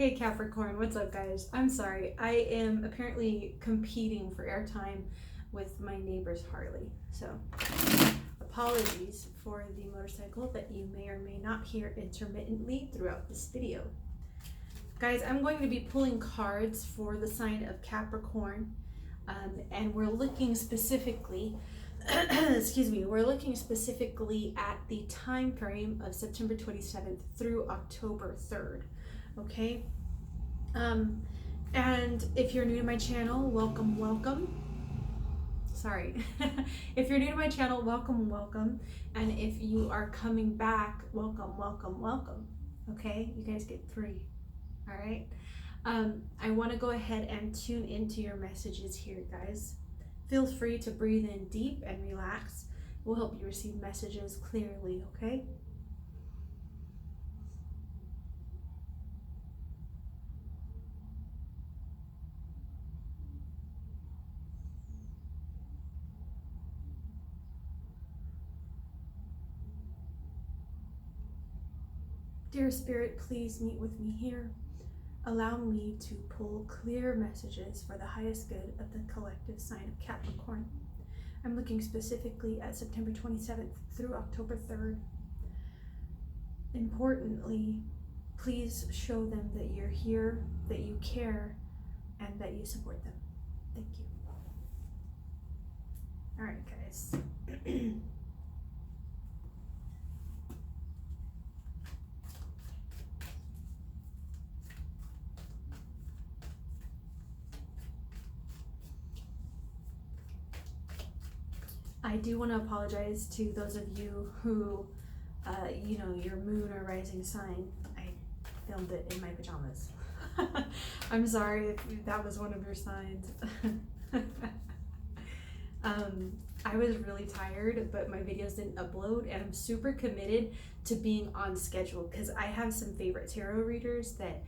Hey Capricorn, what's up guys? I'm sorry, I am apparently competing for airtime with my neighbor's Harley. So apologies for the motorcycle that you may or may not hear intermittently throughout this video. Guys, I'm going to be pulling cards for the sign of Capricorn, and we're looking specifically we're looking specifically at the time frame of September 27th through October 3rd. Okay, and if you're new to my channel, welcome. Sorry. If you're new to my channel, welcome. And if you are coming back, welcome. Okay, you guys get 3. All right. I want to go ahead and tune into your messages here, guys. Feel free to breathe in deep and relax. We'll help you receive messages clearly, okay? Dear Spirit, please meet with me here. Allow me to pull clear messages for the highest good of the collective sign of Capricorn. I'm looking specifically at September 27th through October 3rd. Importantly, please show them that you're here, that you care, and that you support them. Thank you. All right, guys. I do want to apologize to those of you who, your moon or rising sign, I filmed it in my pajamas. I'm sorry if that was one of your signs. I was really tired, but my videos didn't upload, and I'm super committed to being on schedule because I have some favorite tarot readers that,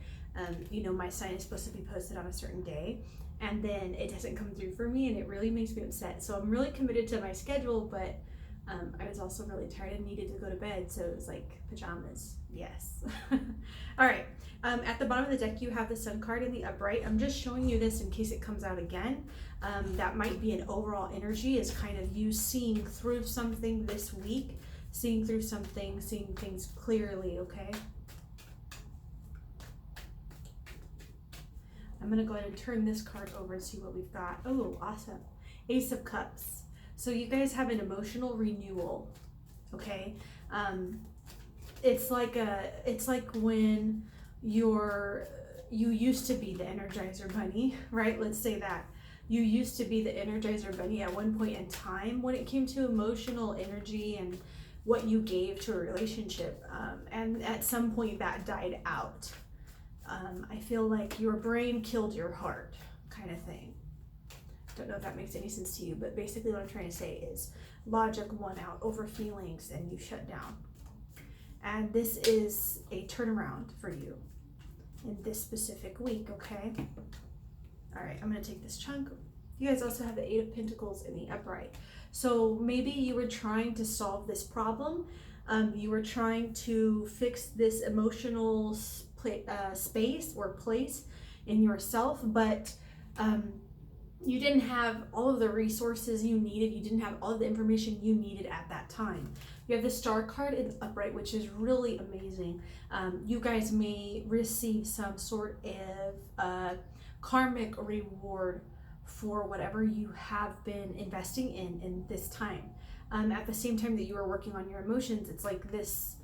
my sign is supposed to be posted on a certain day, and then it doesn't come through for me, and it really makes me upset. So I'm really committed to my schedule, but I was also really tired and needed to go to bed, so it was like pajamas, yes. All right, at the bottom of the deck you have the Sun card in the upright. I'm just showing you this in case it comes out again. That might be an overall energy, is kind of you seeing through something this week, seeing through something, seeing things clearly, okay? I'm gonna go ahead and turn this card over and see what we've got. Oh, awesome. Ace of Cups. So you guys have an emotional renewal, okay? It's like when you used to be the Energizer Bunny, right? Let's say that. You used to be the Energizer Bunny at one point in time when it came to emotional energy and what you gave to a relationship. And at some point that died out. I feel like your brain killed your heart, kind of thing. Don't know if that makes any sense to you, but basically what I'm trying to say is logic won out over feelings and you shut down. And this is a turnaround for you in this specific week, okay? All right, I'm gonna take this chunk. You guys also have the Eight of Pentacles in the upright. So maybe you were trying to solve this problem. You were trying to fix this emotional space or place in yourself, but you didn't have all of the resources you needed. You didn't have all of the information you needed at that time. You have the Star card in the upright, which is really amazing. You guys may receive some sort of karmic reward for whatever you have been investing in this time. At the same time that you are working on your emotions, it's like this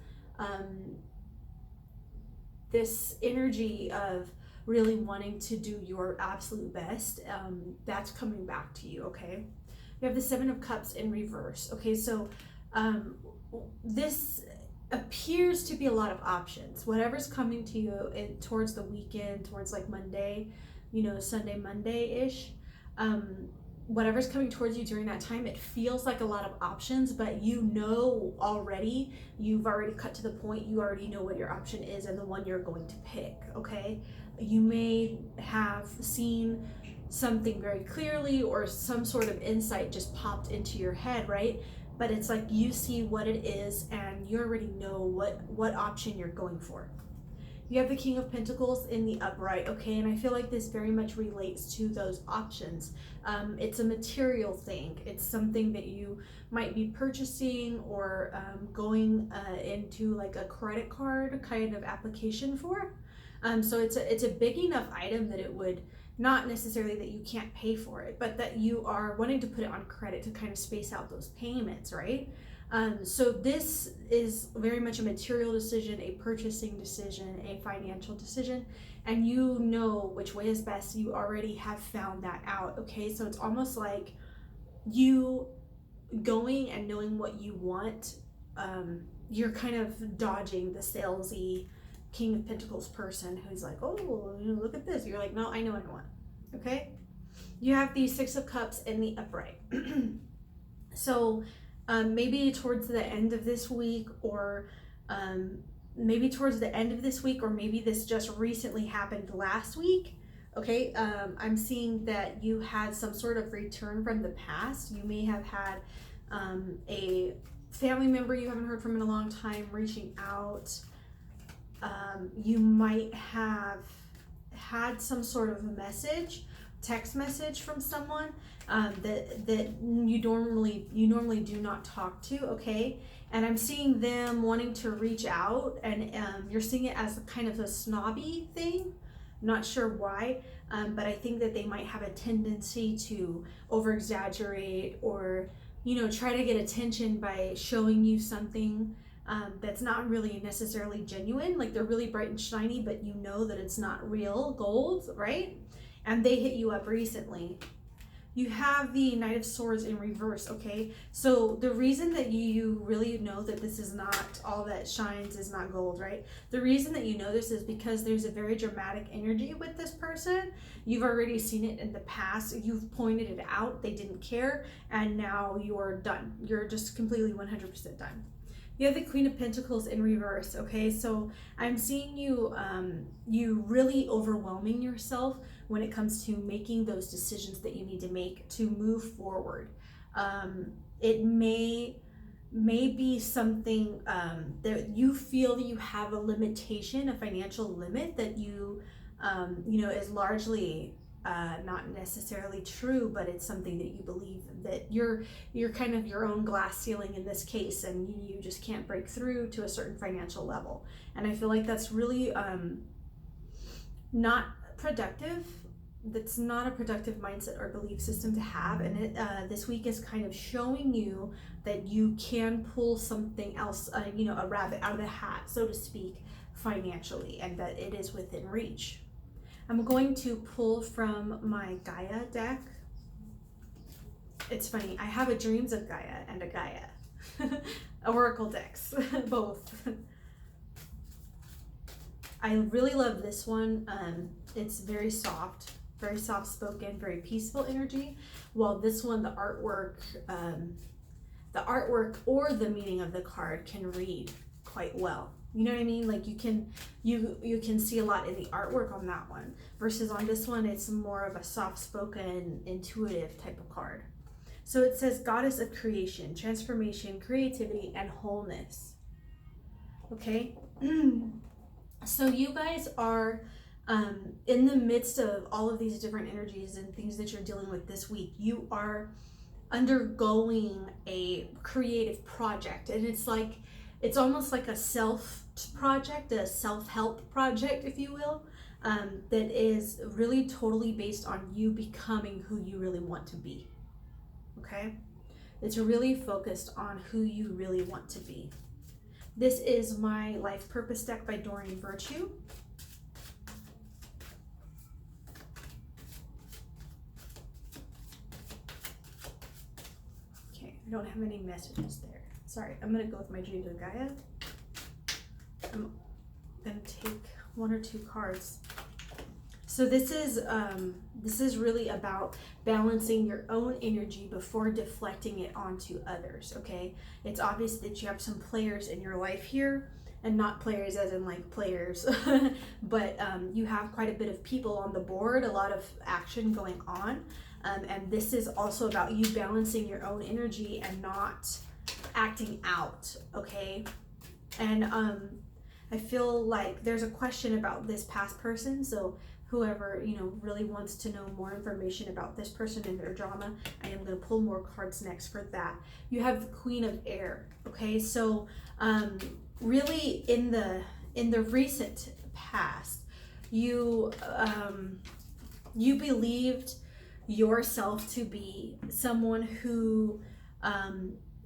this energy of really wanting to do your absolute best, that's coming back to you, okay? You have the Seven of Cups in reverse. Okay, so this appears to be a lot of options. Whatever's coming to you towards the weekend, towards like Monday, Sunday, Monday-ish, whatever's coming towards you during that time, it feels like a lot of options, but already, you've already cut to the point, you already know what your option is and the one you're going to pick, okay? You may have seen something very clearly or some sort of insight just popped into your head, right? But it's like you see what it is and you already know what option you're going for. You have the King of Pentacles in the upright, okay? And I feel like this very much relates to those options. It's a material thing. It's something that you might be purchasing or going into like a credit card kind of application for. So it's a big enough item that it would, not necessarily that you can't pay for it, but that you are wanting to put it on credit to kind of space out those payments, right? So this is very much a material decision, a purchasing decision, a financial decision, and you know which way is best. You already have found that out, okay? So it's almost like you going and knowing what you want. You're kind of dodging the salesy King of Pentacles person who's like, oh, look at this. You're like, no, I know what I want, okay? You have the Six of Cups in the upright. So maybe towards the end of this week, or maybe this just recently happened last week, okay? I'm seeing that you had some sort of return from the past. You may have had a family member you haven't heard from in a long time reaching out. You might have had some sort of a message, text message from someone that you normally do not talk to, okay? And I'm seeing them wanting to reach out, and you're seeing it as kind of a snobby thing. Not sure why, but I think that they might have a tendency to over exaggerate, or try to get attention by showing you something that's not really necessarily genuine. Like they're really bright and shiny, but you know that it's not real gold, right? And they hit you up recently. You have the Knight of Swords in reverse, okay? So the reason that you really know that this is not all that shines is not gold, right? The reason that you know this is because there's a very dramatic energy with this person. You've already seen it in the past. You've pointed it out. They didn't care. And now you're done. You're just completely 100% done. You have the Queen of Pentacles in reverse, okay? So I'm seeing you, you really overwhelming yourself when it comes to making those decisions that you need to make to move forward. It may be something that you feel that you have a limitation, a financial limit that you know, is largely not necessarily true, but it's something that you believe that you're kind of your own glass ceiling in this case, and you just can't break through to a certain financial level. And I feel like that's really not productive. That's not a productive mindset or belief system to have. And it, this week is kind of showing you that you can pull something else, a rabbit out of the hat, so to speak, financially, and that it is within reach. I'm going to pull from my Gaia deck. It's funny, I have a Dreams of Gaia and a Gaia. Oracle decks, both. I really love this one. It's very soft spoken, very peaceful energy. While this one, the artwork or the meaning of the card can read quite well. You know what I mean? Like you can see a lot in the artwork on that one, versus on this one, it's more of a soft-spoken, intuitive type of card. So it says Goddess of Creation, Transformation, Creativity, and Wholeness. Okay? So you guys are in the midst of all of these different energies and things that you're dealing with this week. You are undergoing a creative project, and it's almost like a self project, a self-help project, if you will, that is really totally based on you becoming who you really want to be. Okay? It's really focused on who you really want to be. This is my Life Purpose deck by Doreen Virtue. Okay, I don't have any messages there. Sorry, I'm gonna go with my Dreams of Gaia. I'm gonna take one or two cards. So this is really about balancing your own energy before deflecting it onto others, okay? It's obvious that you have some players in your life here, and not players as in like players, but you have quite a bit of people on the board, a lot of action going on, and this is also about you balancing your own energy and not acting out, okay? And I feel like there's a question about this past person. So whoever, you know, really wants to know more information about this person and their drama, I am going to pull more cards next for that. You have the Queen of Air. Okay, so really in the recent past, you believed yourself to be someone who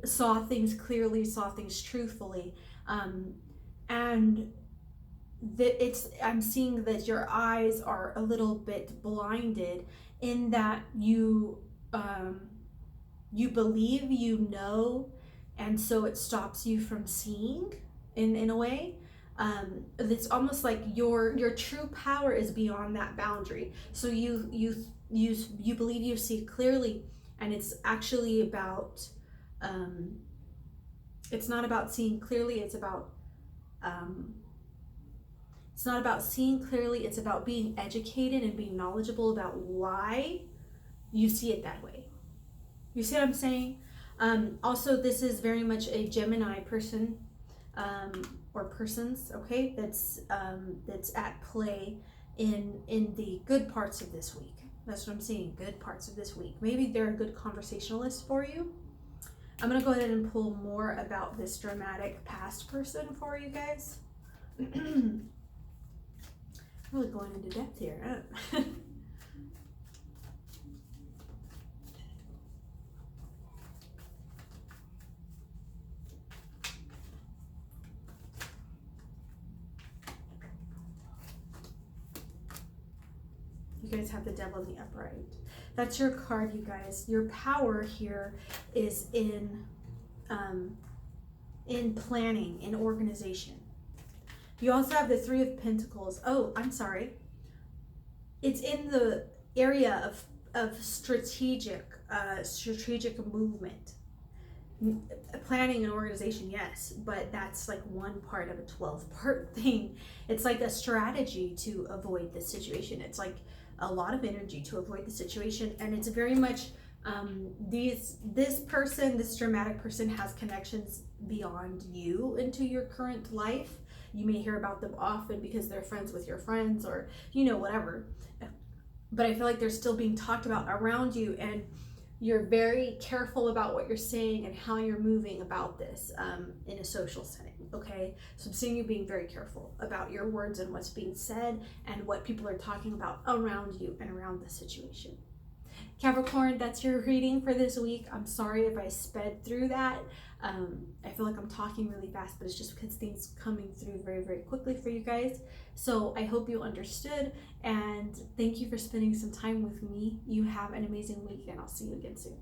saw things clearly, saw things truthfully, and I'm seeing that your eyes are a little bit blinded in that you believe you know, and so it stops you from seeing in a way. It's almost like your true power is beyond that boundary. So you believe you see clearly, and it's actually about it's not about seeing clearly, it's not about seeing clearly, it's about being educated and being knowledgeable about why you see it that way. You see what I'm saying? Also, this is very much a Gemini person, or persons, okay, that's at play in the good parts of this week. That's what I'm seeing, good parts of this week. Maybe they're a good conversationalist for you. I'm going to go ahead and pull more about this dramatic past person for you guys. Really going into depth here. You guys have the Devil in the Upright. That's your card, you guys. Your power here is in planning, in organization. You also have the Three of Pentacles. Oh, I'm sorry. It's in the area of strategic movement. Planning and organization, yes, but that's like one part of a 12-part thing. It's like a strategy to avoid this situation. It's like a lot of energy to avoid the situation, and it's very much this dramatic person has connections beyond you into your current life. You may hear about them often because they're friends with your friends, or you know, whatever, but I feel like they're still being talked about around you, and you're very careful about what you're saying and how you're moving about this in a social setting, okay? So I'm seeing you being very careful about your words and what's being said and what people are talking about around you and around the situation. Capricorn, that's your reading for this week. I'm sorry if I sped through that. I feel like I'm talking really fast, but it's just because things coming through very, very quickly for you guys. So I hope you understood, and thank you for spending some time with me. You have an amazing week, and I'll see you again soon.